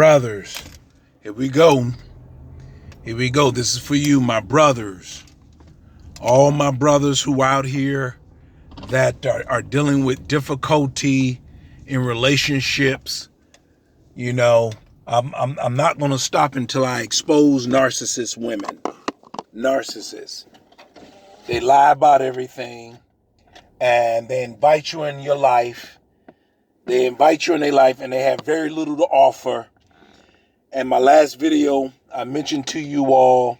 Brothers, here we go. Here we go. This is for you, my brothers. All my brothers who out here that are dealing with difficulty in relationships. You know, I'm not going to stop until I expose narcissist women. Narcissists. They lie about everything and they invite you in your life. They invite you in their life and they have very little to offer. And my last video, I mentioned to you all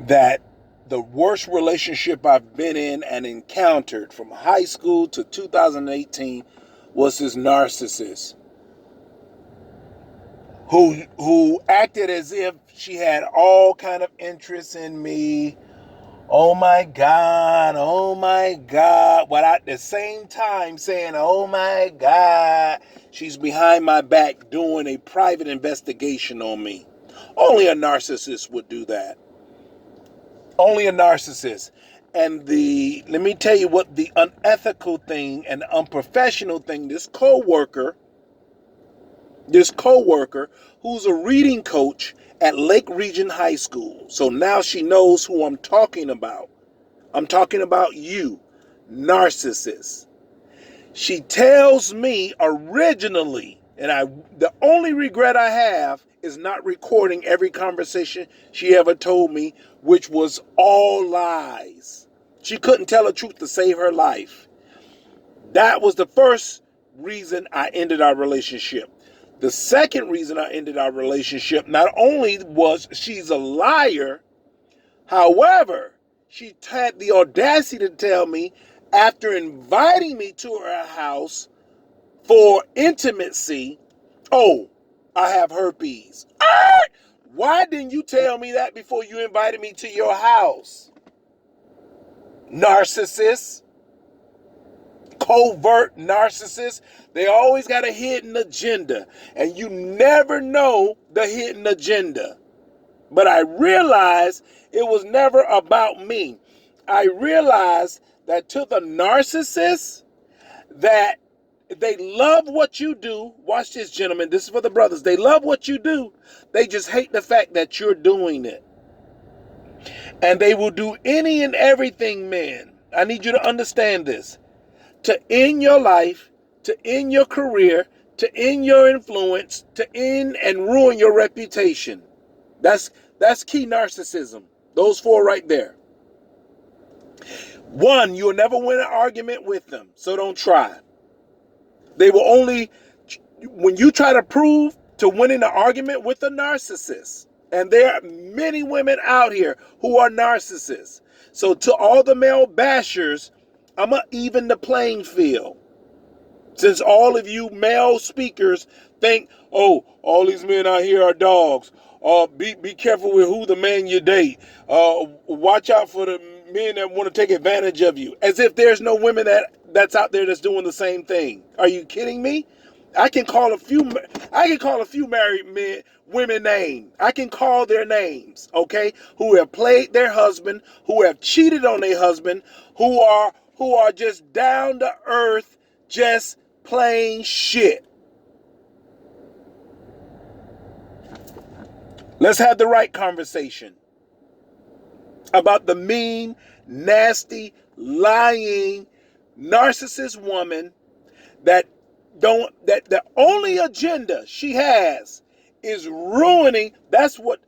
that the worst relationship I've been in and encountered from high school to 2018 was this narcissist who acted as if she had all kind of interest in me. Oh my God, while at the same time saying, oh my God, she's behind my back doing a private investigation on me. Only a narcissist would do that. Only a narcissist. And let me tell you what the unethical thing and the unprofessional thing, this coworker who's a reading coach at Lake Region High School. So now she knows who I'm talking about. I'm talking about you, narcissist. She tells me originally, and the only regret I have is not recording every conversation she ever told me, which was all lies. She couldn't tell the truth to save her life. That was the first reason I ended our relationship. The second reason I ended our relationship, not only was she's a liar, however, she had the audacity to tell me after inviting me to her house for intimacy, oh, I have herpes. Why didn't you tell me that before you invited me to your house? Narcissist. Covert narcissists, they always got a hidden agenda, and you never know the hidden agenda. But I realized it was never about me. I realized that to the narcissist, that they love what you do. Watch this, gentlemen. This is for the brothers. They love what you do. They just hate the fact that you're doing it. And they will do any and everything, man. I need you to understand this. To end your life, to end your career, to end your influence, to end and ruin your reputation. That's key narcissism. Those four right there. One, you'll never win an argument with them, so don't try. They will only, when you try to prove to winning an argument with a narcissist, and there are many women out here who are narcissists. So to all the male bashers, I'm going to even the playing field. Since all of you male speakers think, oh, all these men out here are dogs. Be careful with who the man you date. Watch out for the men that want to take advantage of you. As if there's no women that's out there that's doing the same thing. Are you kidding me? I can call a few married women names. I can call their names, okay? Who have played their husband, who have cheated on their husband, who are just down to earth, just plain shit. Let's have the right conversation about the mean, nasty, lying, narcissist woman that the only agenda she has is ruining. That's what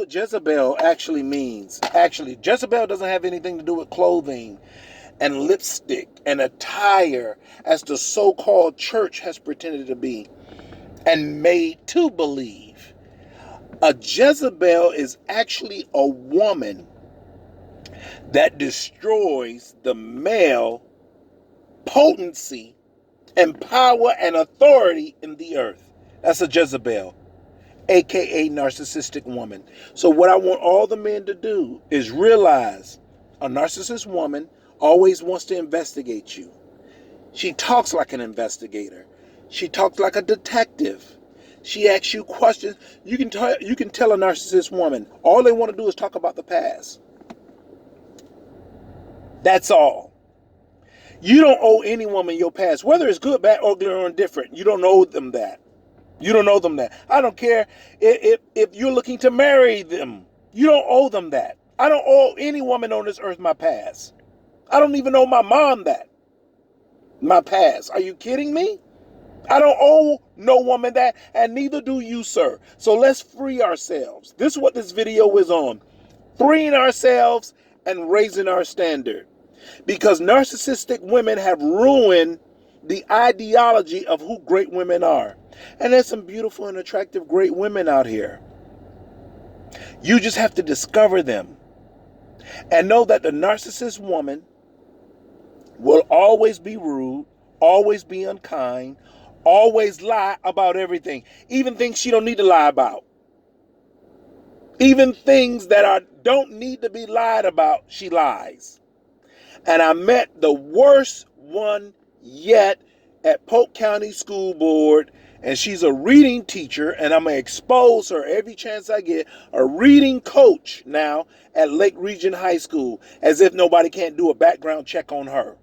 Jezebel actually means. Actually, Jezebel doesn't have anything to do with clothing and lipstick and attire as the so-called church has pretended to be and made to believe. A Jezebel is actually a woman that destroys the male potency and power and authority in the earth. That's a Jezebel, aka narcissistic woman. So what I want all the men to do is realize a narcissist woman always wants to investigate you. She talks like an investigator. She talks like a detective. She asks you questions. You can tell a narcissist woman, all they want to do is talk about the past. That's all. You don't owe any woman your past, whether it's good, bad, ugly, or indifferent. You don't owe them that. You don't owe them that. I don't care if you're looking to marry them. You don't owe them that. I don't owe any woman on this earth my past. I don't even owe my mom that. My past. Are you kidding me? I don't owe no woman that, and neither do you, sir. So let's free ourselves. This is what this video is on. Freeing ourselves and raising our standard. Because narcissistic women have ruined the ideology of who great women are. And there's some beautiful and attractive great women out here. You just have to discover them. And know that the narcissist woman will always be rude, always be unkind, always lie about everything. Even things she don't need to lie about. Even things that don't need to be lied about, she lies. And I met the worst one yet at Polk County School Board, and she's a reading teacher, and I'm going to expose her every chance I get, a reading coach now at Lake Region High School, as if nobody can't do a background check on her.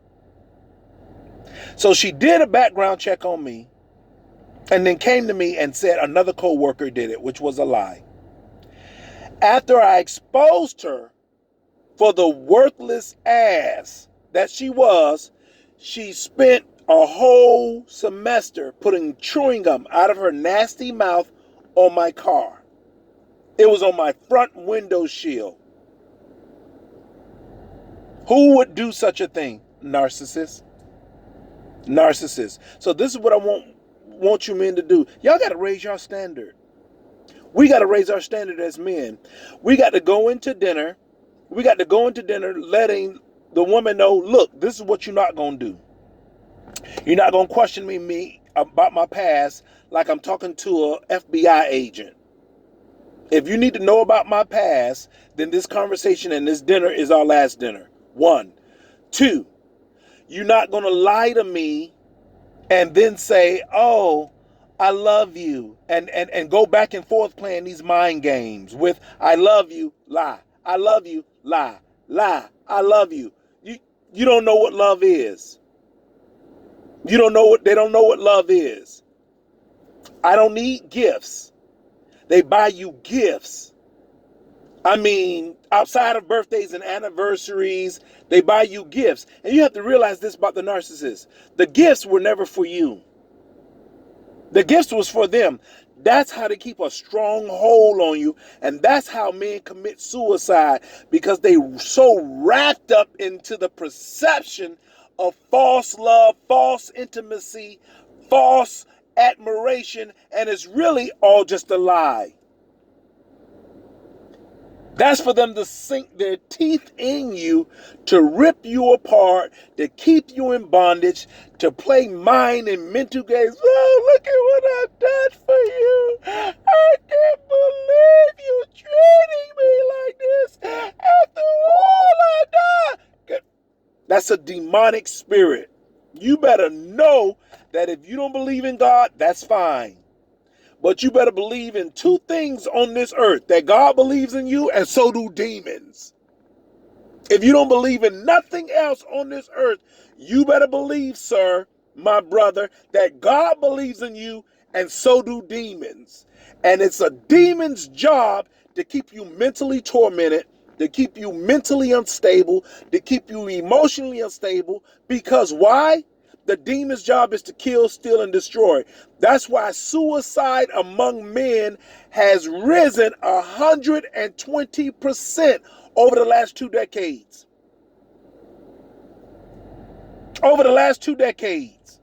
So she did a background check on me, and then came to me and said another co-worker did it, which was a lie. After I exposed her for the worthless ass that she was, she spent a whole semester putting chewing gum out of her nasty mouth on my car. It was on my front window shield. Who would do such a thing? Narcissist. Narcissist. So this is what I want you men to do. Y'all got to raise your standard. We got to raise our standard as men. We got to go into dinner. We got to go into dinner letting the woman know, look, this is what you're not going to do. You're not going to question me about my past like I'm talking to a FBI agent. If you need to know about my past, then this conversation and this dinner is our last dinner. 1. 2, you're not going to lie to me and then say, oh, I love you, and go back and forth playing these mind games with I love you, lie. I love you, lie. Lie. I love you. You don't know what love is. They don't know what love is. I don't need gifts. They buy you gifts. I mean, outside of birthdays and anniversaries, they buy you gifts. And you have to realize this about the narcissist. The gifts were never for you. The gifts was for them. That's how they keep a strong hold on you. And that's how men commit suicide, because they so wrapped up into the perception of false love, false intimacy, false admiration, and it's really all just a lie. That's for them to sink their teeth in you, to rip you apart, to keep you in bondage, to play mind and mental games. Oh, look at what I've done for you. I can't believe you treating me like this after all I done. That's a demonic spirit. You better know that if you don't believe in God, that's fine. But you better believe in 2 things on this earth, that God believes in you and so do demons. If you don't believe in nothing else on this earth, you better believe, sir, my brother, that God believes in you and so do demons. And it's a demon's job to keep you mentally tormented, to keep you mentally unstable, to keep you emotionally unstable. Because why? The demon's job is to kill, steal, and destroy. That's why suicide among men has risen 120% over the last 2 decades. Over the last 2 decades.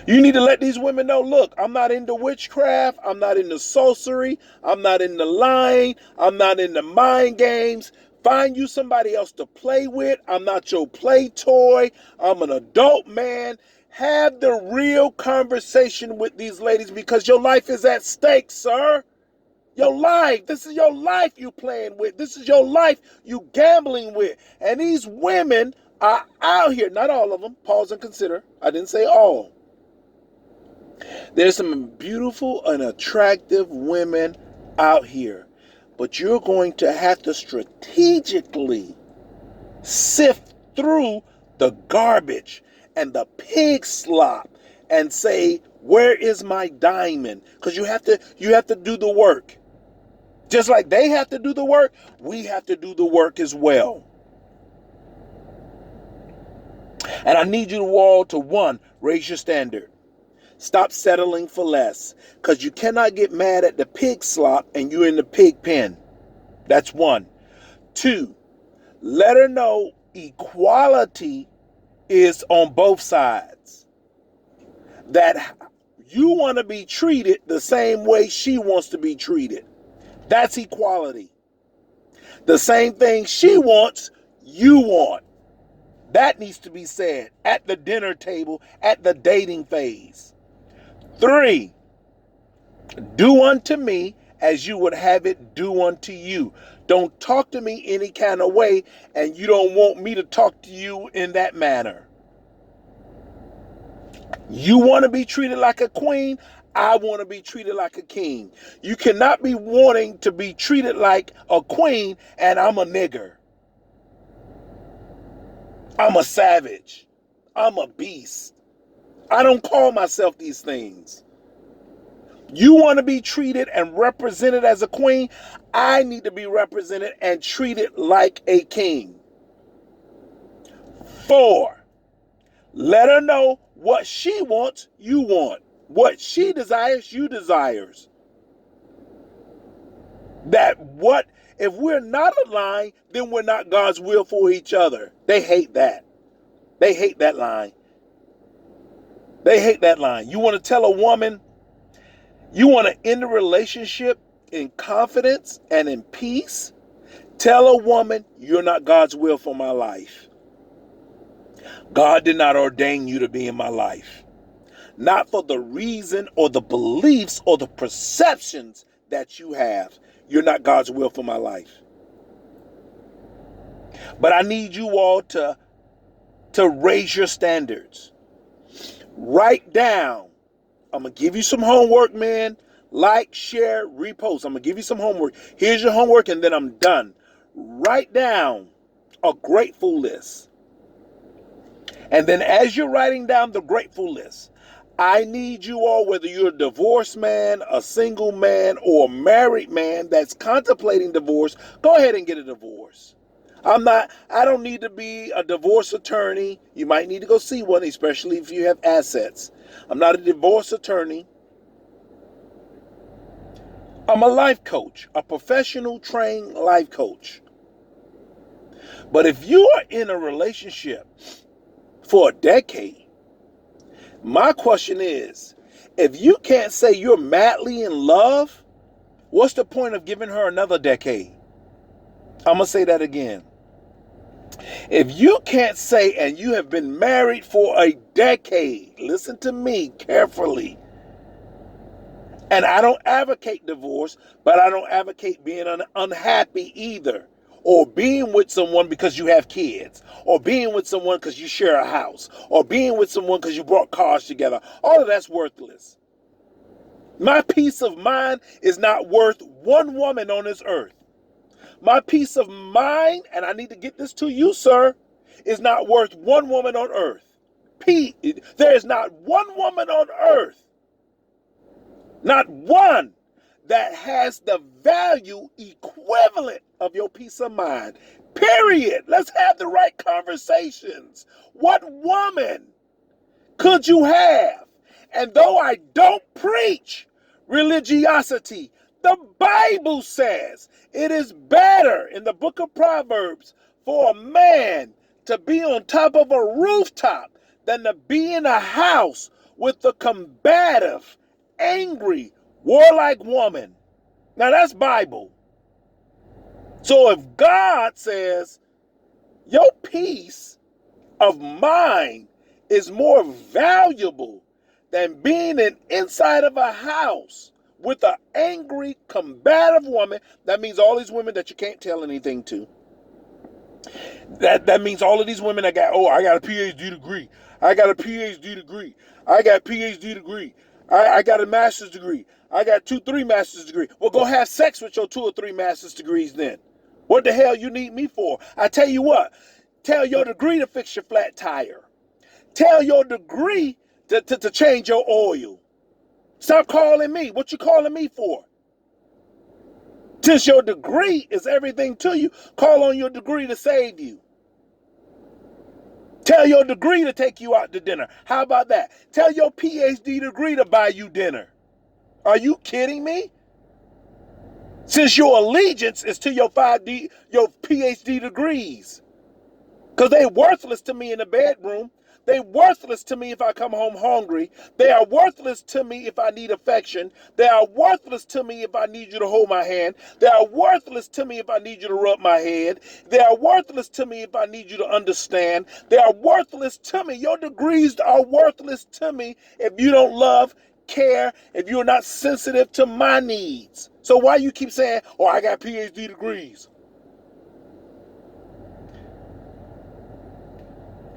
You need to let these women know, look, I'm not into witchcraft. I'm not into sorcery. I'm not into lying. I'm not into mind games. Find you somebody else to play with. I'm not your play toy. I'm an adult man. Have the real conversation with these ladies, because your life is at stake, sir. Your life. This is your life you playing with. This is your life you gambling with. And these women are out here. Not all of them. Pause and consider. I didn't say all. There's some beautiful and attractive women out here. But you're going to have to strategically sift through the garbage and the pig slop and say, Where is my diamond? Because you have to do the work. Just like they have to do the work, we have to do the work as well. And I need you all to, one, raise your standard. Stop settling for less. Because you cannot get mad at the pig slop and you're in the pig pen. That's one. Two, let her know equality is on both sides. That you want to be treated the same way she wants to be treated. That's equality. The same thing she wants, you want. That needs to be said at the dinner table, at the dating phase. 3, do unto me as you would have it do unto you. Don't talk to me any kind of way, and you don't want me to talk to you in that manner. You want to be treated like a queen, I want to be treated like a king. You cannot be wanting to be treated like a queen and I'm a nigger. I'm a savage. I'm a beast. I don't call myself these things. You want to be treated and represented as a queen, I need to be represented and treated like a king. 4, let her know what she wants, you want. What she desires, you desires. That what, if we're not aligned, then we're not God's will for each other. They hate that. They hate that line. They hate that line. You want to tell a woman, you want to end a relationship in confidence and in peace? Tell a woman, you're not God's will for my life. God did not ordain you to be in my life. Not for the reason or the beliefs or the perceptions that you have. You're not God's will for my life. But I need you all to raise your standards. Write down. I'm going to give you some homework, man. Like, share, repost. I'm going to give you some homework. Here's your homework and then I'm done. Write down a grateful list. And then as you're writing down the grateful list, I need you all, whether you're a divorced man, a single man, or a married man that's contemplating divorce, go ahead and get a divorce. I don't need to be a divorce attorney. You might need to go see one, especially if you have assets. I'm not a divorce attorney. I'm a life coach, a professional trained life coach. But if you are in a relationship for a decade, my question is, if you can't say you're madly in love, what's the point of giving her another decade? I'm going to say that again. If you can't say, and you have been married for a decade, listen to me carefully. And I don't advocate divorce, but I don't advocate being unhappy either. Or being with someone because you have kids. Or being with someone because you share a house. Or being with someone because you brought cars together. All of that's worthless. My peace of mind is not worth one woman on this earth. My peace of mind, and I need to get this to you, sir, is not worth one woman on earth. There is not one woman on earth, not one, that has the value equivalent of your peace of mind. Period. Let's have the right conversations. What woman could you have? And though I don't preach religiosity, the Bible says it is better in the book of Proverbs for a man to be on top of a rooftop than to be in a house with a combative, angry, warlike woman. Now that's Bible. So if God says your peace of mind is more valuable than being inside of a house with an angry, combative woman, that means all these women that you can't tell anything to. That means all of these women that I got a PhD degree. I got a PhD degree. I got a PhD degree. I got a master's degree. I got 3 master's degree. Well, go have sex with your 2 or 3 master's degrees then. What the hell you need me for? I tell you what, tell your degree to fix your flat tire. Tell your degree to change your oil. Stop calling me. What you calling me for? Since your degree is everything to you, call on your degree to save you. Tell your degree to take you out to dinner. How about that? Tell your PhD degree to buy you dinner. Are you kidding me? Since your allegiance is to your PhD degrees. Because they're worthless to me in the bedroom. They're worthless to me if I come home hungry. They are worthless to me if I need affection. They are worthless to me if I need you to hold my hand. They are worthless to me if I need you to rub my head. They are worthless to me if I need you to understand. They are worthless to me. Your degrees are worthless to me if you don't love, care, if you're not sensitive to my needs. So why you keep saying, oh, I got PhD degrees?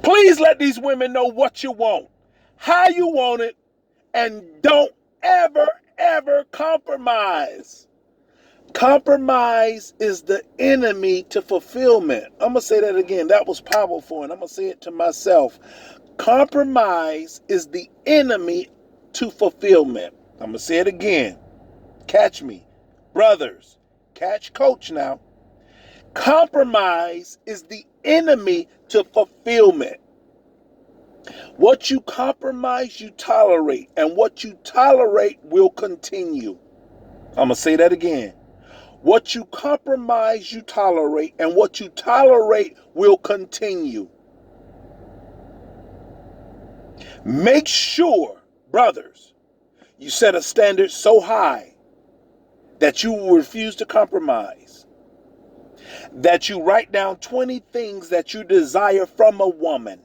Please let these women know what you want, how you want it, and don't ever, ever compromise. Compromise is the enemy to fulfillment. I'm going to say that again. That was powerful, and I'm going to say it to myself. Compromise is the enemy to fulfillment. I'm going to say it again. Catch me. Brothers, catch coach now. Compromise is the enemy to fulfillment. What you compromise, you tolerate. And what you tolerate will continue. I'm going to say that again. What you compromise, you tolerate. And what you tolerate will continue. Make sure, brothers, you set a standard so high that you will refuse to compromise. That you write down 20 things that you desire from a woman.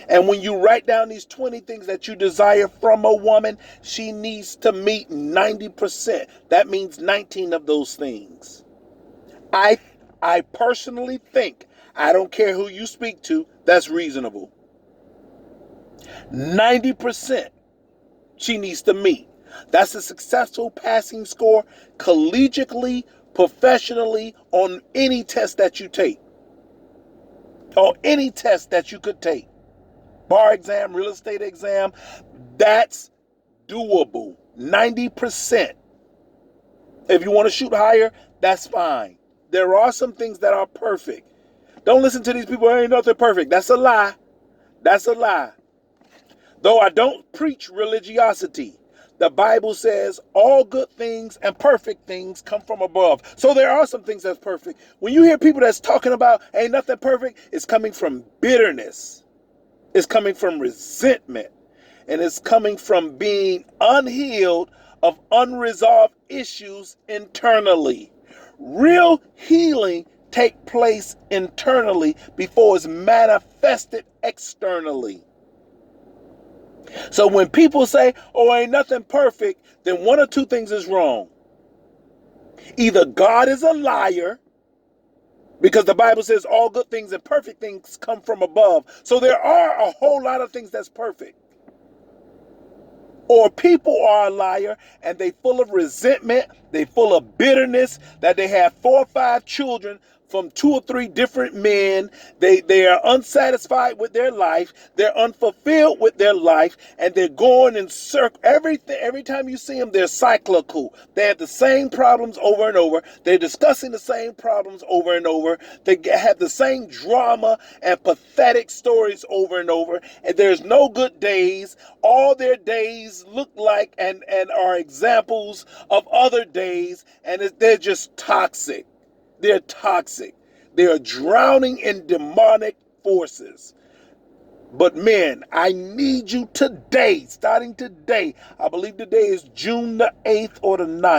And when you write down these 20 things that you desire from a woman, she needs to meet 90%. That means 19 of those things. I personally think, I don't care who you speak to, that's reasonable. 90% she needs to meet. That's a successful passing score collegiately, professionally, on any test that you take. Or any test that you could take. Bar exam, real estate exam, that's doable. 90%. If you want to shoot higher, that's fine. There are some things that are perfect. Don't listen to these people, there ain't nothing perfect. That's a lie. That's a lie. Though I don't preach religiosity, the Bible says all good things and perfect things come from above. So there are some things that's perfect. When you hear people that's talking about ain't nothing perfect, it's coming from bitterness. It's coming from resentment. And it's coming from being unhealed of unresolved issues internally. Real healing takes place internally before it's manifested externally. So when people say, oh, ain't nothing perfect, then one or two things is wrong. Either God is a liar, because the Bible says all good things and perfect things come from above. So there are a whole lot of things that's perfect. Or people are a liar and they full of resentment, they full of bitterness, that they have 4 or 5 children from 2 or 3 different men. They are unsatisfied with their life. They're unfulfilled with their life, and they're going in circle. Every time you see them, they're cyclical. They have the same problems over and over. They're discussing the same problems over and over. They have the same drama and pathetic stories over and over. And there's no good days. All their days look like and are examples of other days, and they're just toxic. They're toxic. They are drowning in demonic forces. But men, I need you today, starting today. I believe today is June the 8th or the 9th.